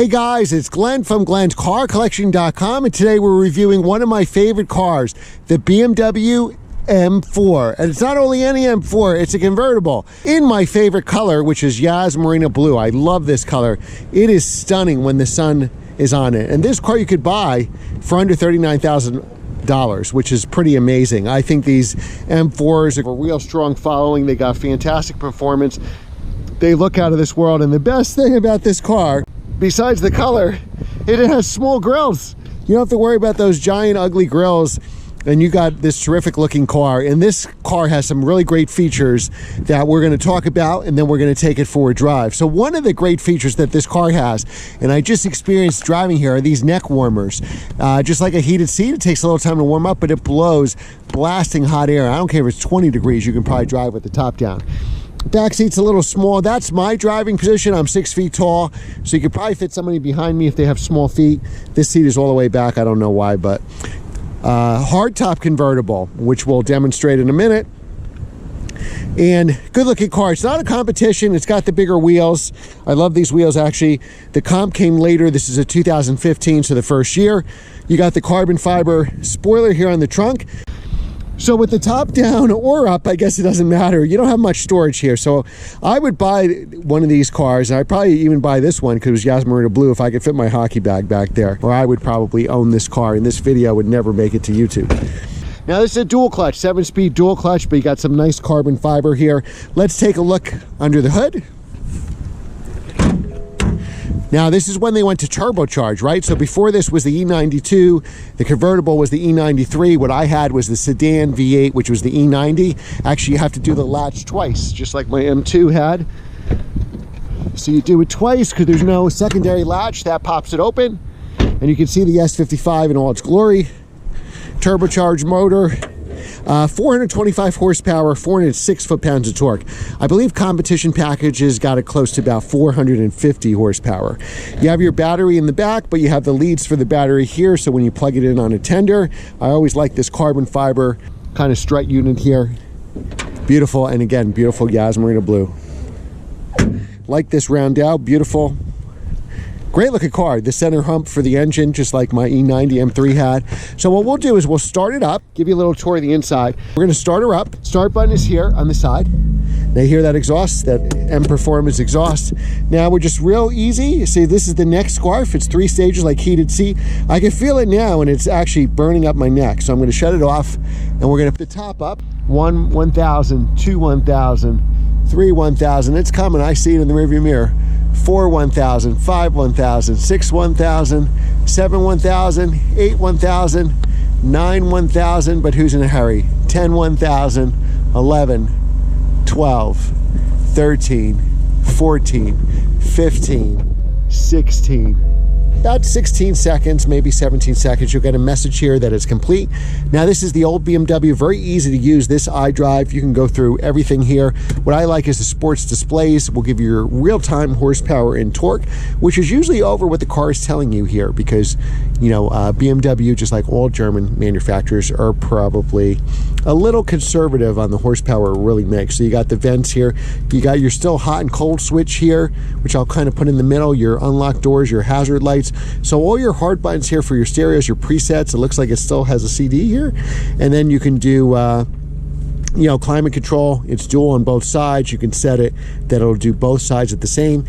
Hey guys, it's Glenn from Glenn'sCarCollection.com, and today we're reviewing one of my favorite cars, the BMW M4. And it's not only any M4, it's a convertible in my favorite color, which is Yas Marina Blue. I love this color. It is stunning when the sun is on it. And this car you could buy for under $39,000, which is pretty amazing. I think these M4s have a real strong following. They got fantastic performance. They look out of this world, and the best thing about this car, besides the color, it has small grills. You don't have to worry about those giant ugly grills, and you got this terrific looking car. And this car has some really great features that we're going to talk about, and then we're going to take it for a drive. So one of the great features that this car has, and I just experienced driving here, are these neck warmers. Just like a heated seat, it takes a little time to warm up, but it blows blasting hot air. I don't care if it's 20 degrees, you can probably drive with the top down. Back seat's a little small. That's my driving position. I'm 6 feet tall, so you could probably fit somebody behind me if they have small feet. This seat is all the way back. I don't know why, but hardtop convertible, which we'll demonstrate in a minute. And good looking car. It's not a competition. It's got the bigger wheels. I love these wheels, actually. The comp came later. This is a 2015, so the first year. You got the carbon fiber spoiler here on the trunk. So with the top down or up, I guess it doesn't matter. You don't have much storage here. So I would buy one of these cars, and I'd probably even buy this one because it was Yas Marina Blue if I could fit my hockey bag back there. Or I would probably own this car, and this video would never make it to YouTube. Now this is a dual clutch, 7-speed dual clutch, but you got some nice carbon fiber here. Let's take a look under the hood. Now this is when they went to turbocharge, right? So before this was the E92, the convertible was the E93. What I had was the sedan V8, which was the E90. Actually, you have to do the latch twice, just like my M2 had. So you do it twice because there's no secondary latch. That pops it open, and you can see the S55 in all its glory. Turbocharged motor. 425 horsepower, 406 foot-pounds of torque. I believe competition packages got it close to about 450 horsepower. You have your battery in the back, but you have the leads for the battery here, so when you plug it in on a tender, I always like this carbon fiber kind of strut unit here. Beautiful, and again, beautiful Yas Marina Blue. Like this round out, beautiful. Great looking car. The center hump for the engine, just like my E90 M3 had. So what we'll do is we'll start it up, give you a little tour of the inside. We're gonna start her up. Start button is here on the side. Now you hear that exhaust, that M Performance exhaust. Now we're just real easy. You see, this is the neck scarf. It's 3 stages like heated seat. I can feel it now, and it's actually burning up my neck. So I'm gonna shut it off, and we're gonna put the top up. 1,000, 2, 1,000, 3, 1,000. It's coming, I see it in the rearview mirror. 4, 1,000, 5, 1,000, 6, 1,000, 7, 1,000, 8, 1,000, 9, 1,000, but who's in a hurry? 10, 1,000, 11, 12, 13, 14, 15, 16. About 16 seconds, maybe 17 seconds, you'll get a message here that it's complete. Now this is the old BMW, very easy to use. This iDrive, you can go through everything here. What I like is the sports displays will give you your real-time horsepower and torque, which is usually over what the car is telling you here, because you know BMW, just like all German manufacturers, are probably a little conservative on the horsepower it really makes. So you got the vents here, you got your still hot and cold switch here, which I'll kind of put in the middle, your unlock doors, your hazard lights. So all your hard buttons here for your stereos, your presets, it looks like it still has a CD here. And then you can do you know, climate control. It's dual on both sides. You can set it that it'll do both sides at the same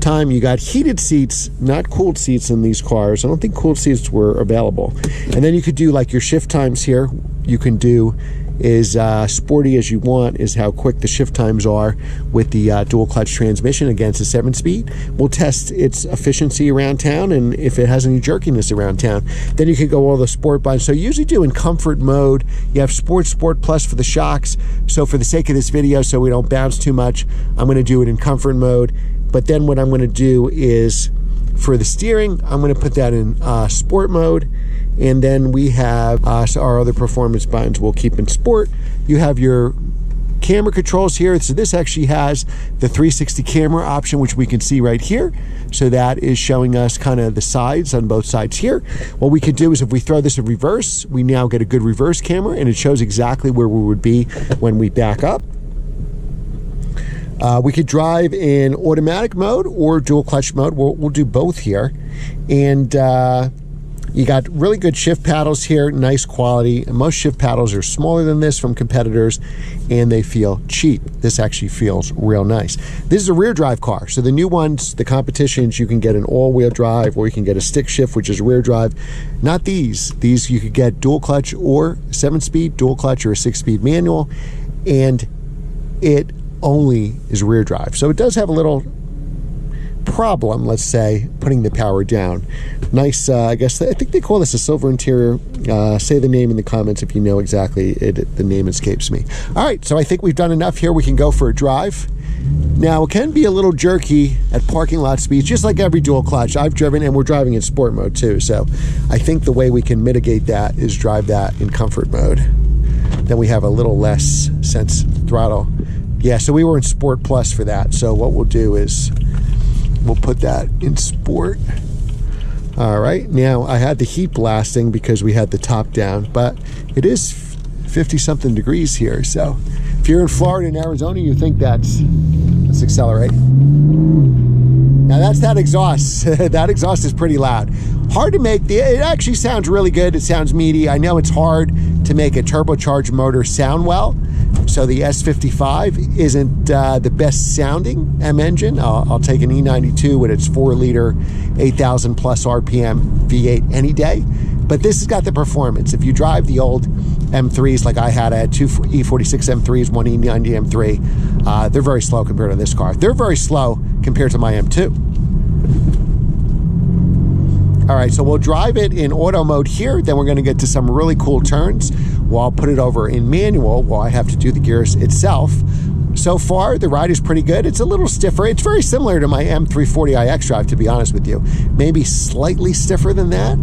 time. You got heated seats, not cooled seats in these cars. I don't think cooled seats were available. And then you could do like your shift times here. You can do is sporty as you want, is how quick the shift times are with the dual clutch transmission. Again, it's a 7-speed. We'll test its efficiency around town and if it has any jerkiness around town. Then you can go all the sport buttons. So you usually do in comfort mode. You have sport plus for the shocks. So for the sake of this video, so we don't bounce too much, I'm going to do it in comfort mode. But then what I'm going to do is For the steering, I'm going to put that in sport mode. And then we have our other performance buttons we'll keep in sport. You have your camera controls here. So this actually has the 360 camera option, which we can see right here. So that is showing us kind of the sides on both sides here. What we could do is if we throw this in reverse, we now get a good reverse camera, and it shows exactly where we would be when we back up. We could drive in automatic mode or dual clutch mode. We'll do both here. And you got really good shift paddles here, nice quality. And most shift paddles are smaller than this from competitors, and they feel cheap. This actually feels real nice. This is a rear drive car. So the new ones, the competitions, you can get an all-wheel drive, or you can get a stick shift, which is rear drive. Not these. These you could get dual clutch or 7-speed dual clutch or a 6-speed manual, and it only is rear drive. So it does have a little problem, let's say, putting the power down. Nice, I think they call this a silver interior. Say the name in the comments if you know exactly. The name escapes me. All right, so I think we've done enough here. We can go for a drive. Now, it can be a little jerky at parking lot speeds, just like every dual clutch. I've driven, and we're driving in sport mode too. So I think the way we can mitigate that is drive that in comfort mode. Then we have a little less sense throttle. Yeah, so we were in Sport Plus for that. So what we'll do is we'll put that in Sport. All right, now I had the heat blasting because we had the top down, but it is 50-something degrees here. So if you're in Florida and Arizona, you think let's accelerate. Now that's that exhaust. That exhaust is pretty loud. Hard to make. It actually sounds really good. It sounds meaty. I know it's hard to make a turbocharged motor sound well. So the S55 isn't the best sounding M engine. I'll take an E92 with its 4-liter, 8,000 plus RPM V8 any day. But this has got the performance. If you drive the old M3s like I had 2 E46 M3s, 1 E90 M3. They're very slow compared to this car. They're very slow compared to my M2. All right, so we'll drive it in auto mode here. Then we're going to get to some really cool turns. Well, I'll put it over in manual while I have to do the gears itself. So far, the ride is pretty good. It's a little stiffer. It's very similar to my M340iX drive, to be honest with you. Maybe slightly stiffer than that.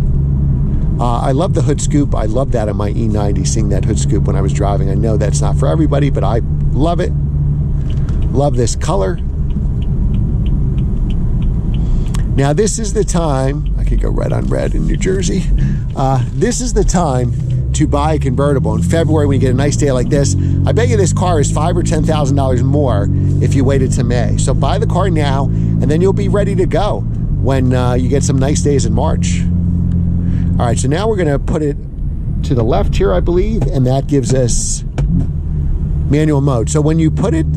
I love the hood scoop. I love that on my E90, seeing that hood scoop when I was driving. I know that's not for everybody, but I love it. Love this color. Now, this is the time, I could go red on red in New Jersey. This is the time to buy a convertible. In February, when you get a nice day like this, I bet you this car is $5,000 or $10,000 more if you waited to May. So buy the car now, and then you'll be ready to go when you get some nice days in March. All right, so now we're gonna put it to the left here, I believe, and that gives us manual mode. So when you put it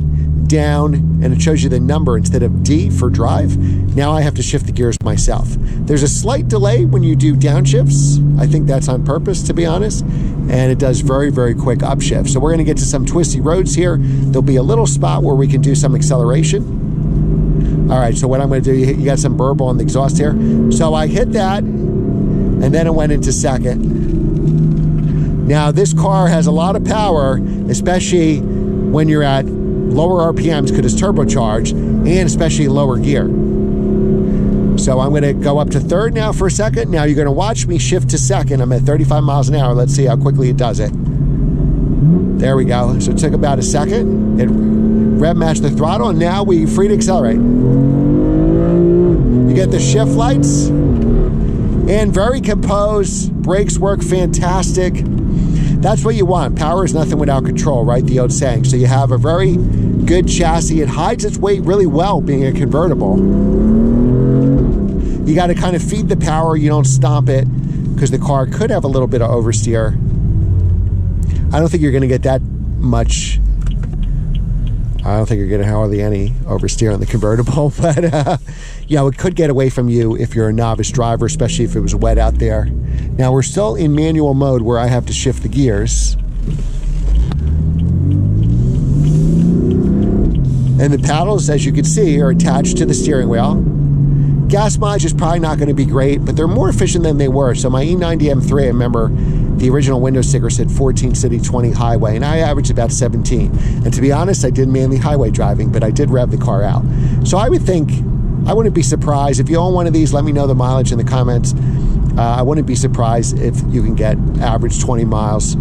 down and it shows you the number instead of D for drive, now I have to shift the gears myself. There's a slight delay when you do downshifts. I think that's on purpose, to be honest, and it does very, very quick upshift. So we're going to get to some twisty roads here. There'll be a little spot where we can do some acceleration. All right, so what I'm going to do, you got some burble on the exhaust here. So I hit that, and then it went into second. Now this car has a lot of power, especially when you're at lower RPMs because it's turbocharged, and especially lower gear. So I'm going to go up to third now for a second. Now you're going to watch me shift to second. I'm at 35 miles an hour. Let's see how quickly it does it. There we go. So it took about a second. It rev matched the throttle, and now we're free to accelerate. You get the shift lights, and very composed. Brakes work fantastic. That's what you want. Power is nothing without control, right? The old saying. So you have a very good chassis. It hides its weight really well being a convertible. You got to kind of feed the power. You don't stomp it because the car could have a little bit of oversteer. I don't think you're going to get that much. I don't think you're going to have hardly any oversteer on the convertible, but you know, it could get away from you if you're a novice driver, especially if it was wet out there. Now we're still in manual mode where I have to shift the gears. And the paddles, as you can see, are attached to the steering wheel. Gas mileage is probably not going to be great, but they're more efficient than they were. So my E90 M3, I remember the original window sticker said 14 city, 20 highway, and I averaged about 17. And to be honest, I did mainly highway driving, but I did rev the car out. So I would think I wouldn't be surprised. If you own one of these, let me know the mileage in the comments. I wouldn't be surprised if you can get average 20 miles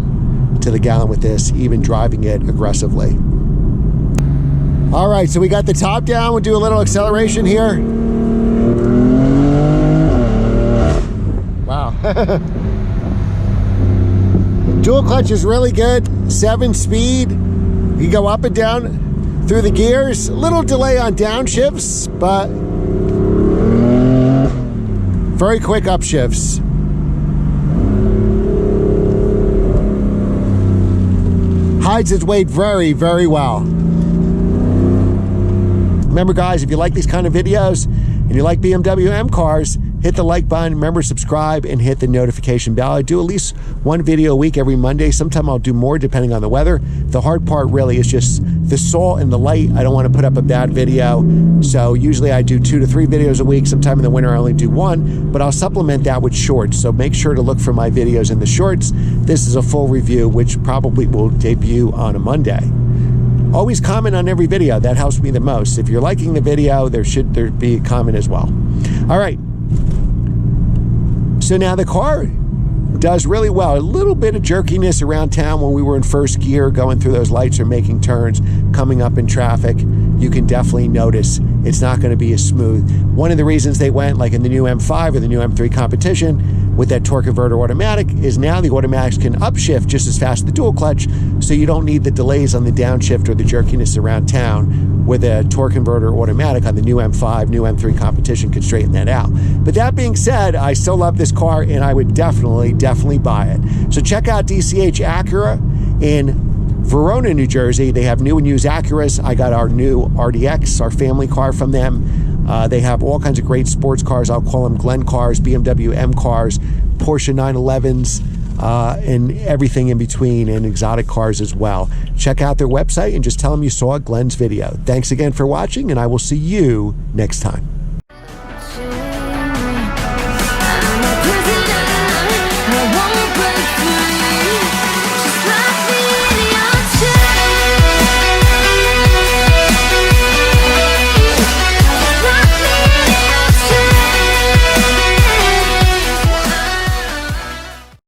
to the gallon with this, even driving it aggressively. All right, so we got the top down. We'll do a little acceleration here. Wow. Dual clutch is really good. 7-speed. You go up and down through the gears. A little delay on downshifts, but very quick upshifts. Hides its weight very, very well. Remember, guys, if you like these kind of videos and you like BMW M cars, hit the like button, remember subscribe, and hit the notification bell. I do at least one video a week every Monday. Sometime I'll do more depending on the weather. The hard part really is just the salt and the light. I don't want to put up a bad video. So usually I do 2 to 3 videos a week. Sometime in the winter I only do 1, but I'll supplement that with shorts. So make sure to look for my videos in the shorts. This is a full review, which probably will debut on a Monday. Always comment on every video. That helps me the most. If you're liking the video, there be a comment as well. All right. So now the car does really well. A little bit of jerkiness around town when we were in first gear, going through those lights or making turns, coming up in traffic. You can definitely notice it's not going to be as smooth. One of the reasons they went like in the new M5 or the new M3 competition with that torque converter automatic is now the automatics can upshift just as fast as the dual clutch, so you don't need the delays on the downshift or the jerkiness around town, where the torque converter automatic on the new M5, new M3 competition could straighten that out. But that being said, I still love this car and I would definitely buy it. So check out DCH Acura in Verona, New Jersey. They have new and used Acuras. I got our new RDX, our family car from them. They have all kinds of great sports cars. I'll call them Glen cars, BMW M cars, Porsche 911s, and everything in between, and exotic cars as well. Check out their website and just tell them you saw Glen's video. Thanks again for watching, and I will see you next time.